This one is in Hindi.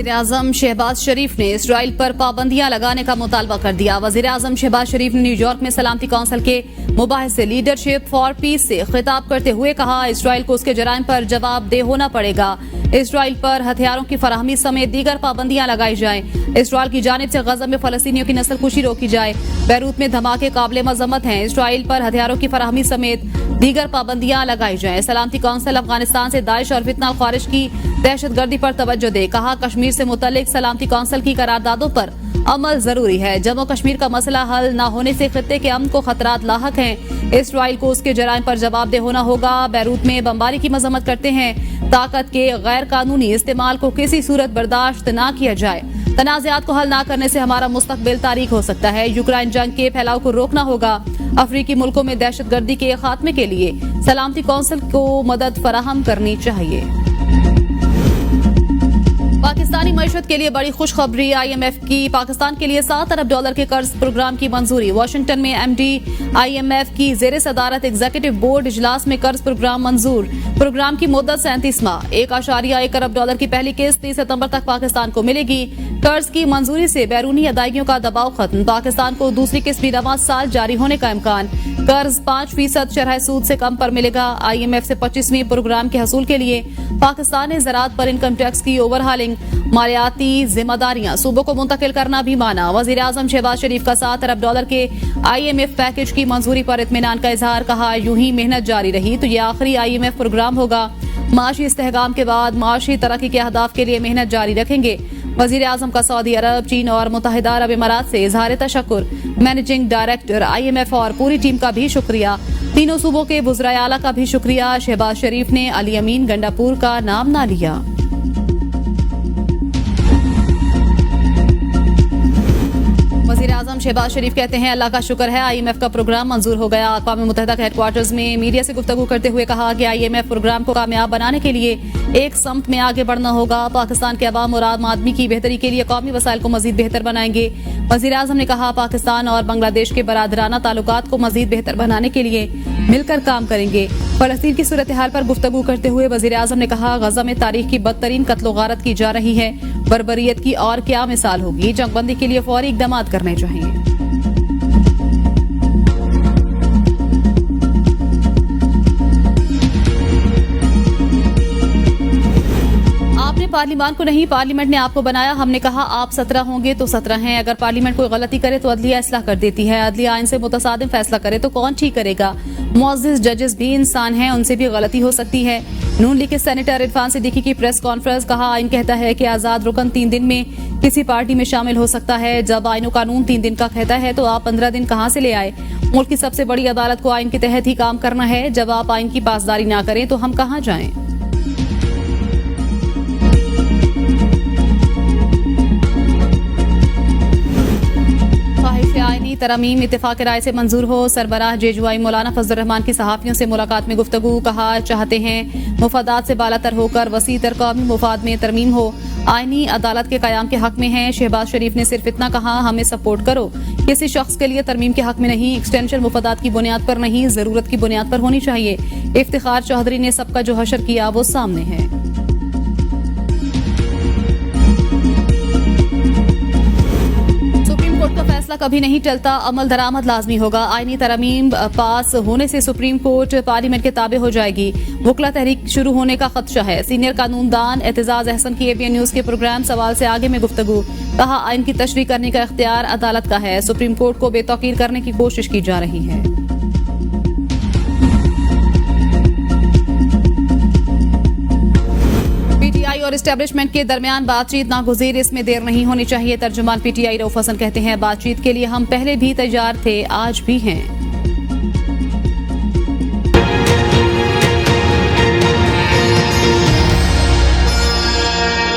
वज़ीर-ए-आज़म शहबाज शरीफ ने इसराइल पर पाबंदियां लगाने का मुतालबा कर दिया। वज़ीर-ए-आज़म शहबाज शरीफ ने न्यूयॉर्क में सलामती कौंसिल के मुबाहिसे लीडरशिप फॉर पीस से खिताब करते हुए कहा, इसराइल को उसके जराइम पर जवाबदेह होना पड़ेगा। इसराइल पर हथियारों की फराहमी समेत दीगर पाबंदियां लगाई जाएं। इसराइल की जानिब से गजा में फलस्तीनियों की नस्लकुशी रोकी जाए। बैरूत में धमाके काबिल मजम्मत हैं। इसराइल पर हथियारों की फराहमी समेत दीगर पाबंदियां लगाई जाएं। सलामती कौंसिल अफगानिस्तान से दाइश और फितना खारिज की दहशतगर्दी पर तवज्जो दे। कहा, कश्मीर से मुतल्लिक सलामती कौंसिल की करारदादों पर अमल जरूरी है। जम्मू कश्मीर का मसला हल न होने से खित्ते के अमन को खतरात लाहक हैं। इसराइल को उसके जराइम पर जवाबदेह होना होगा। बैरूत में बमबारी की मजम्मत करते हैं। ताकत के गैर कानूनी इस्तेमाल को किसी सूरत बर्दाश्त न किया जाए। तनाज़ात को हल न करने से हमारा मुस्तकबिल तारीख हो सकता है। यूक्रेन जंग के फैलाव को रोकना होगा। अफ्रीकी मुल्कों में दहशतगर्दी के खात्मे के लिए सलामती कौंसिल को मदद फराहम करनी चाहिए। पाकिस्तानी मईशत के लिए बड़ी खुशखबरी। IMF की पाकिस्तान के लिए $7 अरब के कर्ज प्रोग्राम की मंजूरी। वाशिंगटन में MD IMF की जेर सदारत एग्जीक्यूटिव बोर्ड इजलास में कर्ज प्रोग्राम मंजूर। प्रोग्राम की मुद्दत 37 माह। $1.1 अरब की पहली किस्त 30 सितंबर तक पाकिस्तान को मिलेगी। कर्ज की मंजूरी से बैरूनी अदायगियों का दबाव खत्म। पाकिस्तान को दूसरी किस्त भी रवां साल जारी होने का इम्कान। कर्ज 5% शरह सूद से कम पर मिलेगा। IMF से 25वीं प्रोग्राम के हसूल के लिए पाकिस्तान ने ज़राअत पर इनकम टैक्स की ओवरहालिंग मालियाती जिम्मेदारियां सूबों को मुंतकिल करना भी माना। वज़ीर-ए-आज़म शहबाज शरीफ का $7 अरब के IMF पैकेज की मंजूरी पर इत्मीनान का इजहार। कहा, यूं ही मेहनत जारी रही तो ये आखिरी IMF प्रोग्राम होगा। माशी इस्तेहकाम के बाद माशी तरक्की के अहदाफ के लिए मेहनत जारी रखेंगे। वज़ीर-ए-आज़म का सऊदी अरब, चीन और मुत्तहिदा अरब इमारात से इजहार तशक्कुर। मैनेजिंग डायरेक्टर IMF और पूरी टीम का भी शुक्रिया। तीनों सूबों के वुज़राए आला का भी शुक्रिया। शहबाज शरीफ ने अली अमीन गंडापुर का नाम ना लिया। वज़ीर-ए-आज़म शहबाज शरीफ कहते हैं, अल्लाह का शुक्र है IMF का प्रोग्राम मंजूर हो गया। अक़वाम मुत्तहिदा के हेडक्वार्टर्स में मीडिया से गुफ्तगू करते हुए कहा कि IMF प्रोग्राम को कामयाब बनाने के लिए एक समत में आगे बढ़ना होगा। पाकिस्तान के अवाम और आम आदमी की बेहतरी के लिए कौमी वसाइल को मजीद बेहतर बनाएंगे। वज़ीर-ए-आज़म ने कहा, पाकिस्तान और बांग्लादेश के बरादराना ताल्लुकात को मजीद बेहतर बनाने के लिए मिलकर काम करेंगे। फलस्तीन की सूरत हाल पर गुफ्तगू करते हुए वज़ीर-ए-आज़म ने कहा, गजा में तारीख की बदतरीन कत्ल गारत की जा रही है। बर्बरियत की और क्या मिसाल होगी। जंगबंदी के लिए फौरी इक़दाम करने चाहिए। आपने पार्लिमान को नहीं, पार्लियामेंट ने आपको बनाया। हमने कहा आप 17 होंगे तो 17 हैं। अगर पार्लियामेंट कोई गलती करे तो अदलिया इस्लाह कर देती है। अदलिया आइन से मुतसादिम फैसला करे तो कौन ठीक करेगा। मुअज़्ज़िज़ जजेस भी इंसान हैं, उनसे भी गलती हो सकती है। नून लीग के सेनेटर इरफान सिद्दीकी की प्रेस कॉन्फ्रेंस। कहा, आइन कहता है कि आजाद रुकन 3 दिन में किसी पार्टी में शामिल हो सकता है। जब आइन और कानून 3 दिन का कहता है तो आप 15 दिन कहां से ले आए। मुल्क की सबसे बड़ी अदालत को आइन के तहत ही काम करना है। जब आप आइन की पासदारी ना करें तो हम कहां जाएं। आईनी तरमीम इत्तेफाक राय से मंजूर हो। सरबराह जेजुआई मौलाना फजल रहमान की सहाफियों से मुलाकात में गुफ्तगू। कहा, चाहते हैं मुफादात से बालातर होकर वसीतर कौमी मुफाद में तरमीम हो। आईनी अदालत के कयाम के हक में है। शहबाज शरीफ ने सिर्फ इतना कहा, हमें सपोर्ट करो। किसी शख्स के लिए तरमीम के हक में नहीं, एक्सटेंशन मुफादात की बुनियाद पर नहीं, जरूरत की बुनियाद पर होनी चाहिए। इफ्तिखार चौधरी ने सबका जो हशर किया वो सामने है। कोर्ट का फैसला कभी नहीं टलता, अमल दरामद लाजमी होगा। आईनी तरमीम पास होने से सुप्रीम कोर्ट पार्लियामेंट के ताबे हो जाएगी। वकला तहरीक शुरू होने का खदशा है। सीनियर कानूनदान एतजाज अहसन की ABN न्यूज के प्रोग्राम सवाल से आगे में गुफ्तगू। कहा, आइन की तशरीह करने का इख्तियार अदालत का है। सुप्रीम कोर्ट को बेतौकीर करने की कोशिश की जा रही है। PTI और एस्टेब्लिशमेंट के दरमियान बातचीत नागुज़ीर, इसमें देर नहीं होनी चाहिए। तर्जुमान PTI रऊफ हसन कहते हैं, बातचीत के लिए हम पहले भी तैयार थे, आज भी हैं।